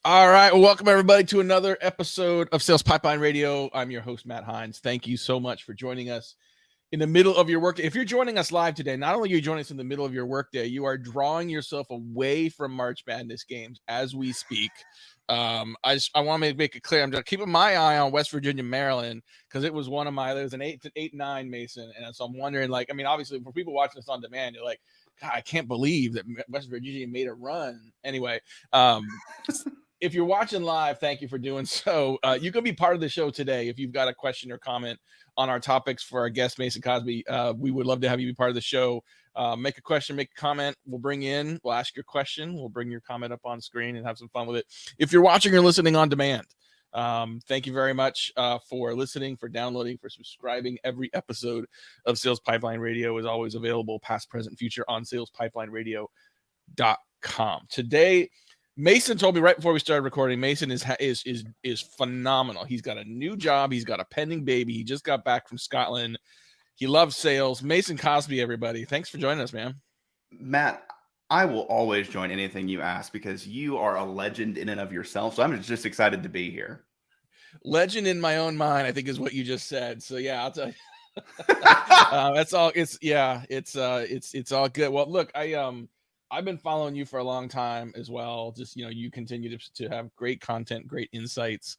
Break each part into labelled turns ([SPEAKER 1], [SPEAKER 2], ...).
[SPEAKER 1] All right. Well, welcome everybody to another episode of Sales Pipeline Radio. I'm your host, Matt Hines. Thank you so much for joining us in the middle of your workday. If you're joining us live today, not only are you joining us in the middle of your workday, you are drawing yourself away from March Madness games as we speak. I want to make it clear. I'm just keeping my eye on West Virginia, Maryland, because it was one of my. There was an 8-9 Mason, and so I'm wondering, obviously, for people watching this on demand, you're like, God, I can't believe that West Virginia made a run. Anyway, if you're watching live, thank you for doing so. You can be part of the show today. If you've got a question or comment on our topics for our guest, Mason Cosby, we would love to have you be part of the show. Make a question, make a comment. We'll ask your question. We'll bring your comment up on screen and have some fun with it. If you're watching or listening on demand, thank you very much for listening, for downloading, for subscribing. Every episode of Sales Pipeline Radio is always available, past, present, future, on salespipelineradio.com. Today, Mason told me right before we started recording, Mason is phenomenal. He's got a new job. He's got a pending baby. He just got back from Scotland. He loves sales. Mason Cosby, everybody. Thanks for joining us, man.
[SPEAKER 2] Matt, I will always join anything you ask because you are a legend in and of yourself. So I'm just excited to be here.
[SPEAKER 1] Legend in my own mind, I think, is what you just said. So yeah, I'll tell you. That's all. It's all good. Well, look, I've been following you for a long time as well. Just, you continue to have great content, great insights.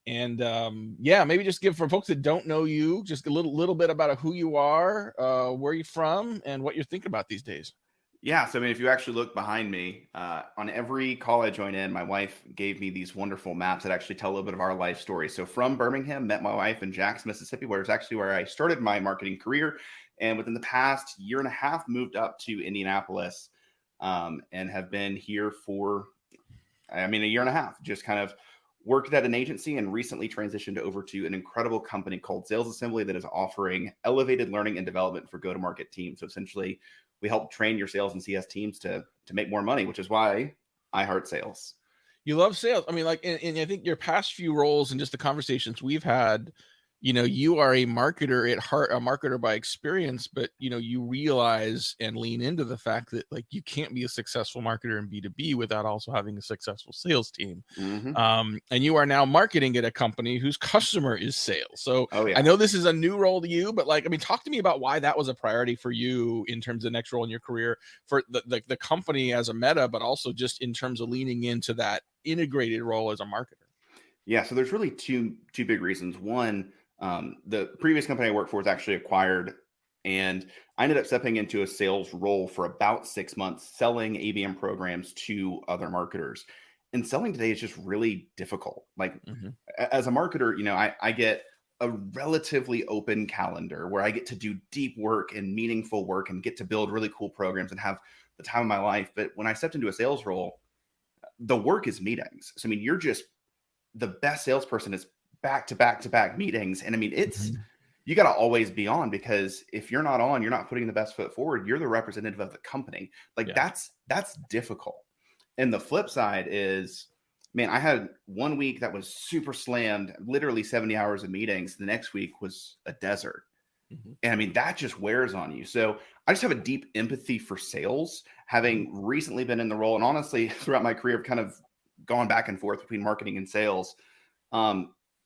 [SPEAKER 1] Maybe just give, for folks that don't know you, just a little bit about who you are, where you're from, and what you're thinking about these days.
[SPEAKER 2] Yeah. So, I mean, if you actually look behind me, on every call I join in, my wife gave me these wonderful maps that actually tell a little bit of our life story. So from Birmingham, met my wife in Jackson, Mississippi, where it's actually where I started my marketing career. And within the past year and a half, moved up to Indianapolis and have been here for, a year and a half, just kind of worked at an agency and recently transitioned over to an incredible company called Sales Assembly that is offering elevated learning and development for go-to-market teams. So essentially, we help train your sales and CS teams to make more money, which is why I heart sales.
[SPEAKER 1] You love sales. I mean, and I think your past few roles and just the conversations we've had, you are a marketer at heart, a marketer by experience, but, you realize and lean into the fact that you can't be a successful marketer in B2B without also having a successful sales team. Mm-hmm. And you are now marketing at a company whose customer is sales. So I know this is a new role to you, but talk to me about why that was a priority for you in terms of the next role in your career for the company as a meta, but also just in terms of leaning into that integrated role as a marketer.
[SPEAKER 2] Yeah. So there's really two big reasons. One, the previous company I worked for was actually acquired, and I ended up stepping into a sales role for about 6 months, selling ABM programs to other marketers. And selling today is just really difficult. As a marketer, I get a relatively open calendar where I get to do deep work and meaningful work and get to build really cool programs and have the time of my life. But when I stepped into a sales role, the work is meetings. So, you're just the best salesperson is back to back meetings. And it's, you got to always be on, because if you're not on, you're not putting the best foot forward. You're the representative of the company. That's difficult. And the flip side is, I had 1 week that was super slammed, literally 70 hours of meetings. The next week was a desert. Mm-hmm. And that just wears on you. So I just have a deep empathy for sales, having recently been in the role. And honestly, throughout my career, I've kind of gone back and forth between marketing and sales.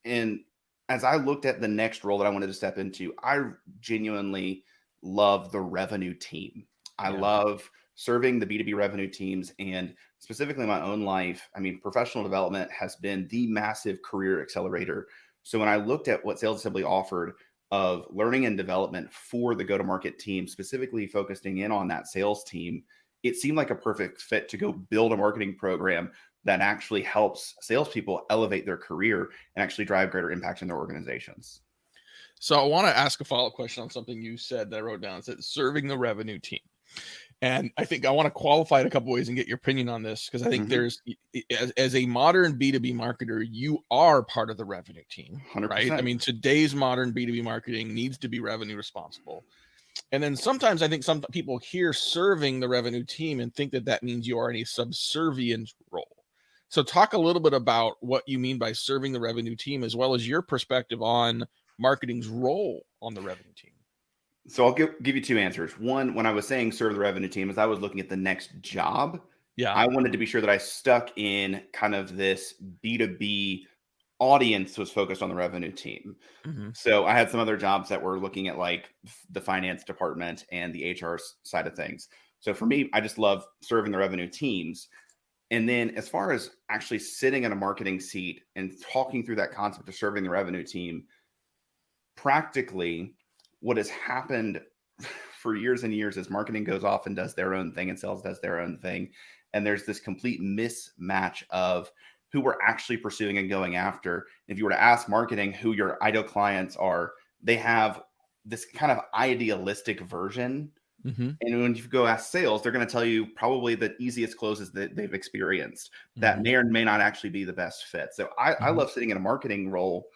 [SPEAKER 2] And as I looked at the next role that I wanted to step into, I genuinely love the revenue team. I love serving the B2B revenue teams, and specifically in my own life. Professional development has been the massive career accelerator. So when I looked at what Sales Assembly offered of learning and development for the go-to-market team, specifically focusing in on that sales team, it seemed like a perfect fit to go build a marketing program that actually helps salespeople elevate their career and actually drive greater impact in their organizations.
[SPEAKER 1] So I want to ask a follow-up question on something you said that I wrote down. It said serving the revenue team. And I think I want to qualify it a couple ways and get your opinion on this, because I think there's, as a modern B2B marketer, you are part of the revenue team, 100%. Right? Today's modern B2B marketing needs to be revenue responsible. And then sometimes I think some people hear serving the revenue team and think that means you are in a subservient role. So talk a little bit about what you mean by serving the revenue team, as well as your perspective on marketing's role on the revenue team.
[SPEAKER 2] So I'll give you two answers. One, when I was saying serve the revenue team, is I was looking at the next job
[SPEAKER 1] Yeah.
[SPEAKER 2] I wanted to be sure that I stuck in kind of this B2B audience was focused on the revenue team.
[SPEAKER 1] Mm-hmm.
[SPEAKER 2] So I had some other jobs that were looking at like the finance department and the HR side of things. So for me, I just love serving the revenue teams. And then as far as actually sitting in a marketing seat and talking through that concept of serving the revenue team, practically what has happened for years and years is marketing goes off and does their own thing and sales does their own thing. And there's this complete mismatch of who we're actually pursuing and going after. If you were to ask marketing who your ideal clients are, they have this kind of idealistic version.
[SPEAKER 1] Mm-hmm.
[SPEAKER 2] And when you go ask sales, they're going to tell you probably the easiest closes that they've experienced that
[SPEAKER 1] Mm-hmm.
[SPEAKER 2] may or may not actually be the best fit. So I love sitting in a marketing role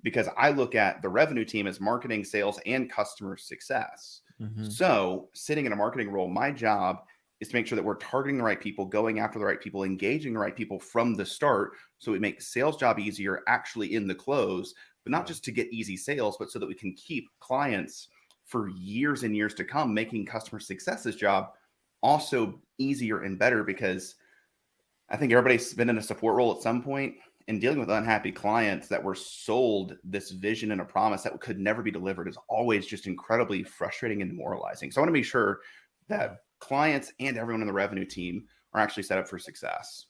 [SPEAKER 2] because I look at the revenue team as marketing, sales, and customer success.
[SPEAKER 1] Mm-hmm.
[SPEAKER 2] So sitting in a marketing role, my job is to make sure that we're targeting the right people, going after the right people, engaging the right people from the start. So we make sales job easier actually in the close, but not just to get easy sales, but so that we can keep clients for years and years to come, making customer success's job also easier and better, because I think everybody's been in a support role at some point and dealing with unhappy clients that were sold this vision and a promise that could never be delivered is always just incredibly frustrating and demoralizing. So I want to be sure that clients and everyone in the revenue team are actually set up for success.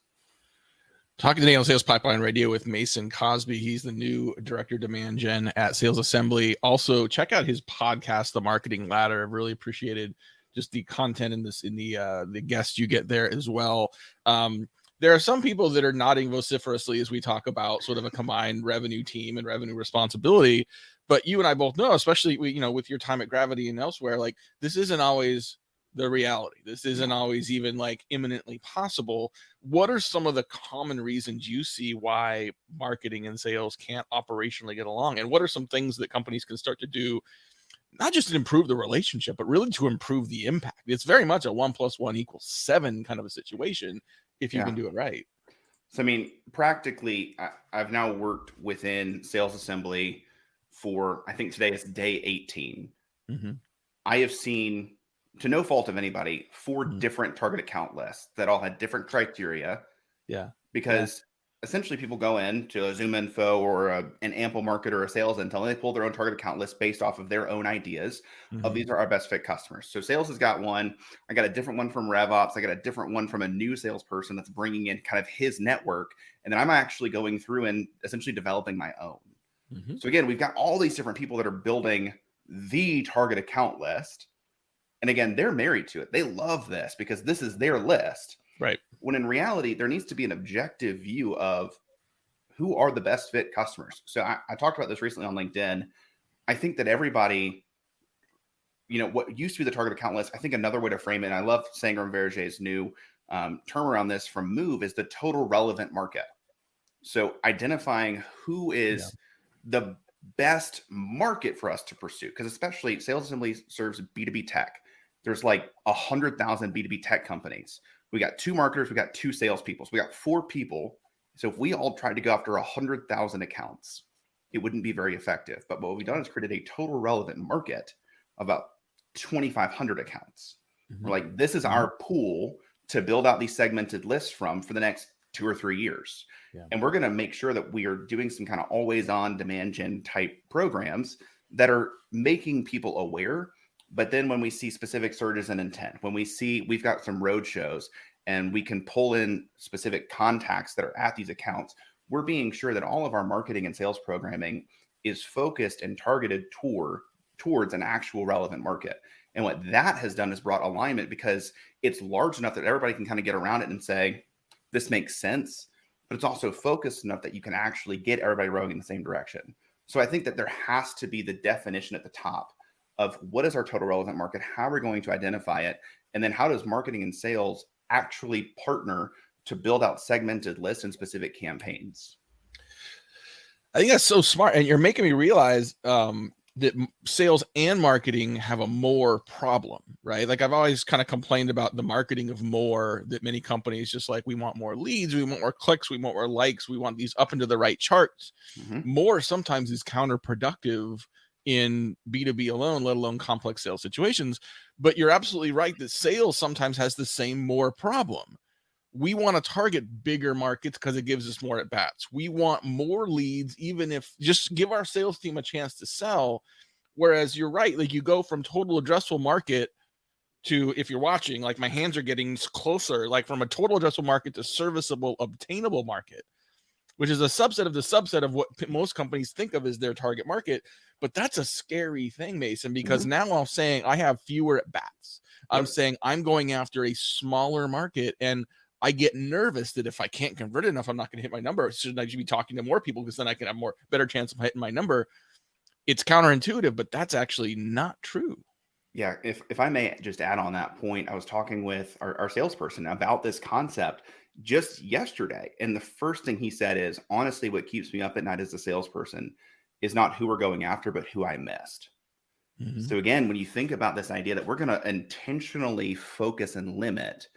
[SPEAKER 1] Talking today on Sales Pipeline Radio with Mason Cosby. He's the new director of demand gen at Sales Assembly. Also, check out his podcast, The Marketing Ladder. I've really appreciated just the content in this, in the guests you get there as well. There are some people that are nodding vociferously as we talk about sort of a combined revenue team and revenue responsibility. But you and I both know, especially with your time at Gravity and elsewhere, like this isn't always the reality. This isn't always even like imminently possible. What are some of the common reasons you see why marketing and sales can't operationally get along? And what are some things that companies can start to do, not just to improve the relationship, but really to improve the impact? It's very much a 1 + 1 = 7 kind of a situation if you can do it right.
[SPEAKER 2] So, I mean, practically, I've now worked within Sales Assembly for, I think today is day 18.
[SPEAKER 1] Mm-hmm.
[SPEAKER 2] I have seen, to no fault of anybody, 4 different target account lists that all had different criteria.
[SPEAKER 1] Yeah.
[SPEAKER 2] Because essentially people go into a Zoom Info or an Ample Market or a Sales Intel, and they pull their own target account list based off of their own ideas of these are our best fit customers. So sales has got one. I got a different one from RevOps. I got a different one from a new salesperson that's bringing in kind of his network. And then I'm actually going through and essentially developing my own. So again, we've got all these different people that are building the target account list. And again, they're married to it. They love this because this is their list.
[SPEAKER 1] Right.
[SPEAKER 2] When in reality, there needs to be an objective view of who are the best fit customers. So I talked about this recently on LinkedIn. I think that everybody, what used to be the target account list, I think another way to frame it, and I love Sangram Verger's new term around this from Move, is the total relevant market. So identifying who is the best market for us to pursue, because especially Sales Assembly serves B2B tech. There's like 100,000 B2B tech companies. We got 2 marketers, we got 2 salespeople. So we got 4 people. So if we all tried to go after 100,000 accounts, it wouldn't be very effective. But what we've done is created a total relevant market of about 2,500 accounts. We're like, this is our pool to build out these segmented lists from for the next 2 or 3 years. And we're going to make sure that we are doing some kind of always on demand gen type programs that are making people aware. But then when we see specific surges in intent, when we see we've got some road shows and we can pull in specific contacts that are at these accounts, we're being sure that all of our marketing and sales programming is focused and targeted towards an actual relevant market. And what that has done is brought alignment, because it's large enough that everybody can kind of get around it and say, this makes sense, but it's also focused enough that you can actually get everybody rowing in the same direction. So I think that there has to be the definition at the top of what is our total relevant market, how we're going to identify it, and then how does marketing and sales actually partner to build out segmented lists and specific campaigns.
[SPEAKER 1] I think that's so smart. And you're making me realize that sales and marketing have a more problem, right? Like I've always kind of complained about the marketing of more, that many companies just like, we want more leads, we want more clicks, we want more likes, we want these up into the right charts. More sometimes is counterproductive in B2B alone, let alone complex sales situations. But you're absolutely right that sales sometimes has the same more problem, we want to target bigger markets because it gives us more at bats. We want more leads, even if just give our sales team a chance to sell. Whereas you're right, like you go from total addressable market to, if you're watching, like my hands are getting closer, like from a total addressable market to serviceable, obtainable market, which is a subset of the subset of what most companies think of as their target market. But that's a scary thing, Mason, because now I'm saying I have fewer at bats. I'm saying I'm going after a smaller market, and I get nervous that if I can't convert it enough, I'm not going to hit my number. Shouldn't I be talking to more people because then I can have better chance of hitting my number? It's counterintuitive, but that's actually not true.
[SPEAKER 2] Yeah, if I may just add on that point, I was talking with our salesperson about this concept just yesterday. And the first thing he said is, honestly, what keeps me up at night as a salesperson is not who we're going after, but who I missed. So again, when you think about this idea that we're going to intentionally focus and limit,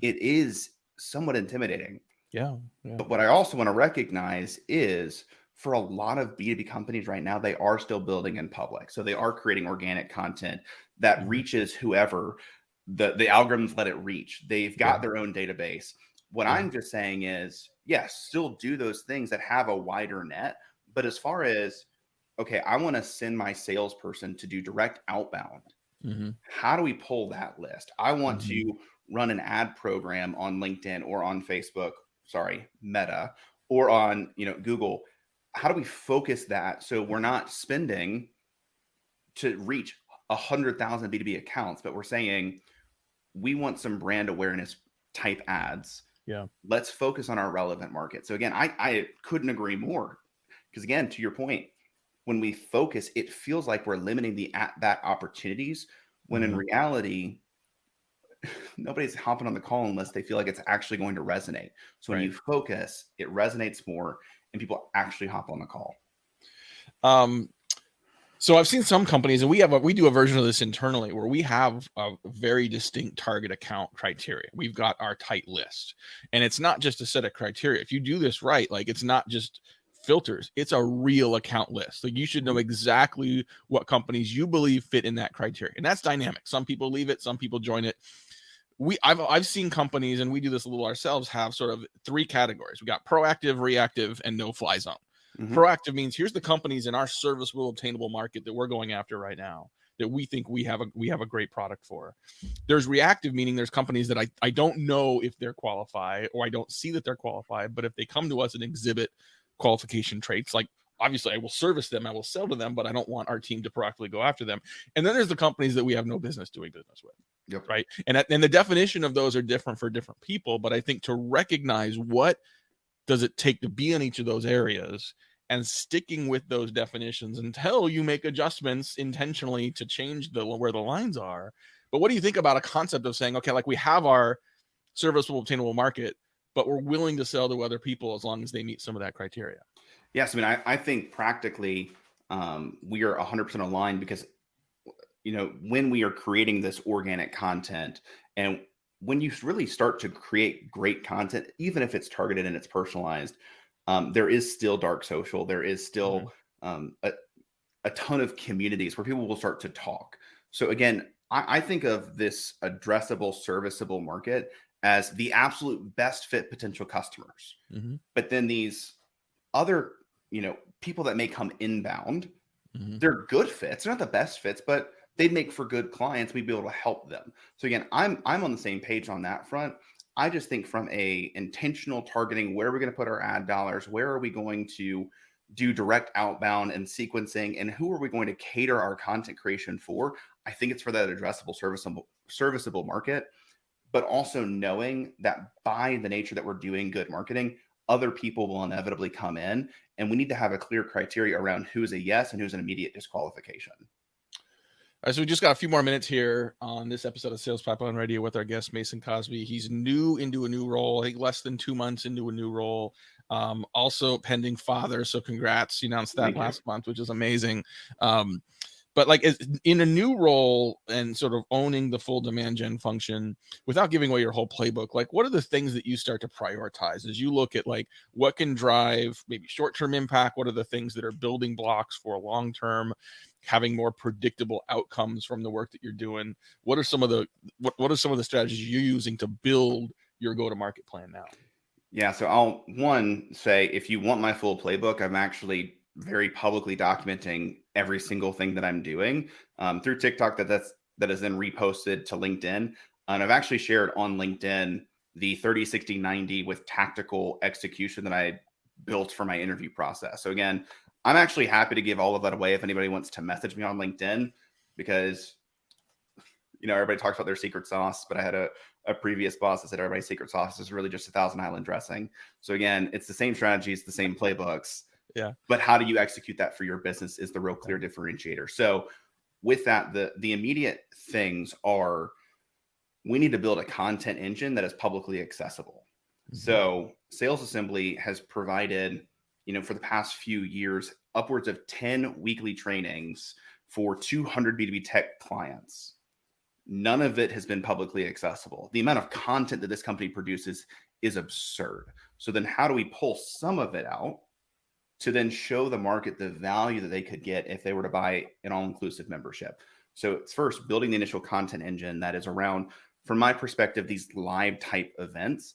[SPEAKER 2] it is somewhat intimidating. But what I also want to recognize is, for a lot of B2B companies right now, they are still building in public. So they are creating organic content that reaches whoever the algorithms let it reach. They've got their own database. What I'm just saying is, yes, still do those things that have a wider net. But as far as, okay, I want to send my salesperson to do direct outbound. How do we pull that list? I want to run an ad program on LinkedIn or on Facebook, Meta, or on Google. How do we focus that so we're not spending to reach 100,000 B2B accounts, but we're saying we want some brand awareness type ads. Let's focus on our relevant market. So again, I couldn't agree more, because again, to your point, when we focus, it feels like we're limiting the at-bat opportunities, when in reality, nobody's hopping on the call unless they feel like it's actually going to resonate. So when you focus, it resonates more and people actually hop on the call.
[SPEAKER 1] So I've seen some companies, and we do a version of this internally where we have a very distinct target account criteria. We've got our tight list, and it's not just a set of criteria. If you do this right, like it's not just filters, it's a real account list. Like you should know exactly what companies you believe fit in that criteria, and that's dynamic. Some people leave it, some people join it. I've seen companies, and we do this a little ourselves, have sort of three categories. We got proactive, reactive, and no fly zone. Proactive means here's the companies in our serviceable, obtainable market that we're going after right now that we think we have a great product for. There's reactive, meaning there's companies that I don't know if they're qualified, or I don't see that they're qualified, but if they come to us and exhibit qualification traits, like obviously I will service them, I will sell to them, but I don't want our team to proactively go after them. And then there's the companies that we have no business doing business with. Right. And the definition of those are different for different people. But I think to recognize what does it take to be in each of those areas, and sticking with those definitions until you make adjustments intentionally to change where the lines are. But what do you think about a concept of saying, okay, like we have our serviceable, obtainable market, but we're willing to sell to other people as long as they meet some of that criteria?
[SPEAKER 2] Yes. I mean, I think practically we are 100% aligned, because when we are creating this organic content, and when you really start to create great content, even if it's targeted and it's personalized, there is still dark social. There is still a ton of communities where people will start to talk. So again, I think of this addressable, serviceable market as the absolute best fit potential customers. But then these other, people that may come inbound, they're good fits. They're not the best fits, but they make for good clients. We'd be able to help them. So again, I'm on the same page on that front. I just think from a intentional targeting, where are we going to put our ad dollars? Where are we going to do direct outbound and sequencing? And who are we going to cater our content creation for? I think it's for that addressable, serviceable market, but also knowing that by the nature that we're doing good marketing, other people will inevitably come in, and we need to have a clear criteria around who's a yes and who's an immediate disqualification.
[SPEAKER 1] All right, so we just got a few more minutes here on this episode of Sales Pipeline Radio with our guest, Mason Cosby. He's new into a new role, I think less than 2 months into a new role. Also pending father, so congrats. You announced that last month, which is amazing. But like in a new role and sort of owning the full demand gen function without giving away your whole playbook, like what are the things that you start to prioritize as you look at like what can drive maybe short-term impact? What are the things that are building blocks for long-term, having more predictable outcomes from the work that you're doing? What are some of the strategies you're using to build your go-to-market plan now?
[SPEAKER 2] Yeah, so I'll say if you want my full playbook, I'm actually very publicly documenting every single thing that I'm doing through TikTok. That is then reposted to LinkedIn, and I've actually shared on LinkedIn the 30, 60, 90 with tactical execution that I built for my interview process. So again, I'm actually happy to give all of that away if anybody wants to message me on LinkedIn, because everybody talks about their secret sauce, but I had a previous boss that said everybody's secret sauce is really just 1,000 Island dressing. So again, it's the same strategies, the same playbooks.
[SPEAKER 1] Yeah.
[SPEAKER 2] But how do you execute that for your business is the real clear differentiator. So with that, the immediate things are, we need to build a content engine that is publicly accessible. Mm-hmm. So Sales Assembly has provided, for the past few years, upwards of 10 weekly trainings for 200 B2B tech clients. None of it has been publicly accessible. The amount of content that this company produces is absurd. So then how do we pull some of it out to then show the market the value that they could get if they were to buy an all-inclusive membership? So it's first building the initial content engine that is around, from my perspective, these live type events.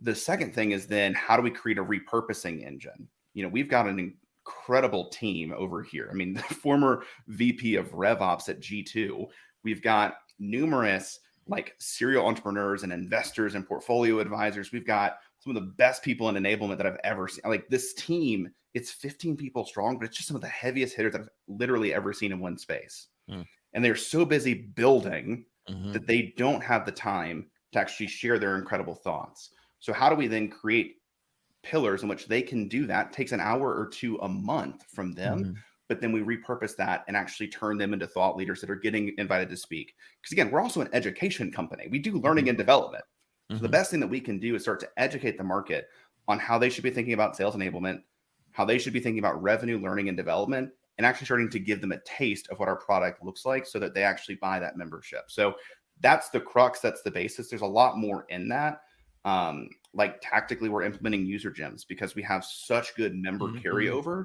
[SPEAKER 2] The second thing is then how do we create a repurposing engine? We've got an incredible team over here. I mean, the former VP of RevOps at G2, we've got numerous serial entrepreneurs and investors and portfolio advisors. We've got some of the best people in enablement that I've ever seen. This team, it's 15 people strong, but it's just some of the heaviest hitters that I've literally ever seen in one space. And they're so busy building that they don't have the time to actually share their incredible thoughts. So how do we then create pillars in which they can do that? It takes an hour or two a month from them. But then we repurpose that and actually turn them into thought leaders that are getting invited to speak. Because again, we're also an education company. We do learning and development. So the best thing that we can do is start to educate the market on how they should be thinking about sales enablement, how they should be thinking about revenue, learning, and development, and actually starting to give them a taste of what our product looks like so that they actually buy that membership. So that's the crux. That's the basis. There's a lot more in that. Tactically, we're implementing user gems because we have such good member carryover.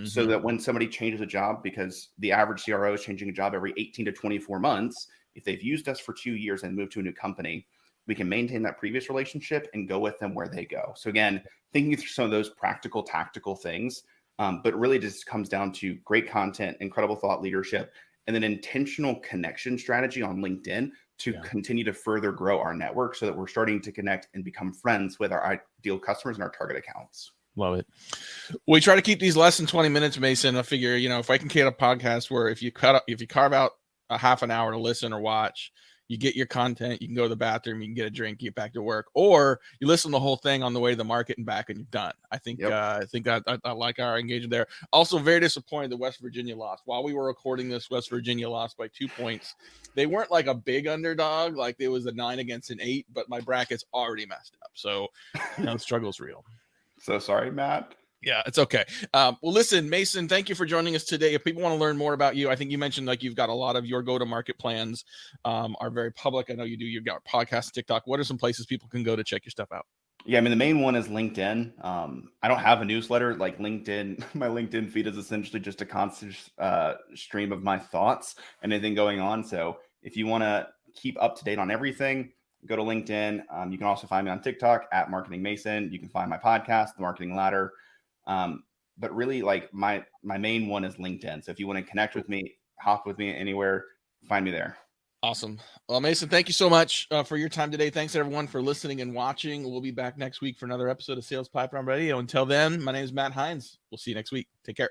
[SPEAKER 2] So that when somebody changes a job, because the average CRO is changing a job every 18 to 24 months, if they've used us for 2 years and moved to a new company, we can maintain that previous relationship and go with them where they go. So again, thinking through some of those practical, tactical things, but really just comes down to great content, incredible thought leadership, and then intentional connection strategy on LinkedIn to continue to further grow our network so that we're starting to connect and become friends with our ideal customers and our target accounts.
[SPEAKER 1] Love it. We try to keep these less than 20 minutes, Mason. I figure, if I can create a podcast where if you carve out a half an hour to listen or watch, you get your content, you can go to the bathroom, you can get a drink, get back to work, or you listen to the whole thing on the way to the market and back, and you're done. I think I like our engagement there. Also, very disappointed that West Virginia lost. While we were recording this, West Virginia lost by 2 points. They weren't like a big underdog, like it was a 9 against an 8, but my bracket's already messed up. So, the struggle's real.
[SPEAKER 2] So sorry, Matt.
[SPEAKER 1] Yeah, it's okay. Well, listen, Mason, thank you for joining us today. If people want to learn more about you, I think you mentioned you've got a lot of your go-to-market plans are very public. I know you do. You've got podcasts, TikTok. What are some places people can go to check your stuff out?
[SPEAKER 2] Yeah, I mean, the main one is LinkedIn. I don't have a newsletter like LinkedIn. My LinkedIn feed is essentially just a constant stream of my thoughts and anything going on. So if you want to keep up to date on everything, go to LinkedIn. You can also find me on TikTok at Marketing Mason. You can find my podcast, The Marketing Ladder. But really, my main one is LinkedIn. So if you want to connect with me, hop with me anywhere, find me there.
[SPEAKER 1] Awesome. Well, Mason, thank you so much for your time today. Thanks everyone for listening and watching. We'll be back next week for another episode of Sales Pipeline Radio. Until then, my name is Matt Hines. We'll see you next week. Take care.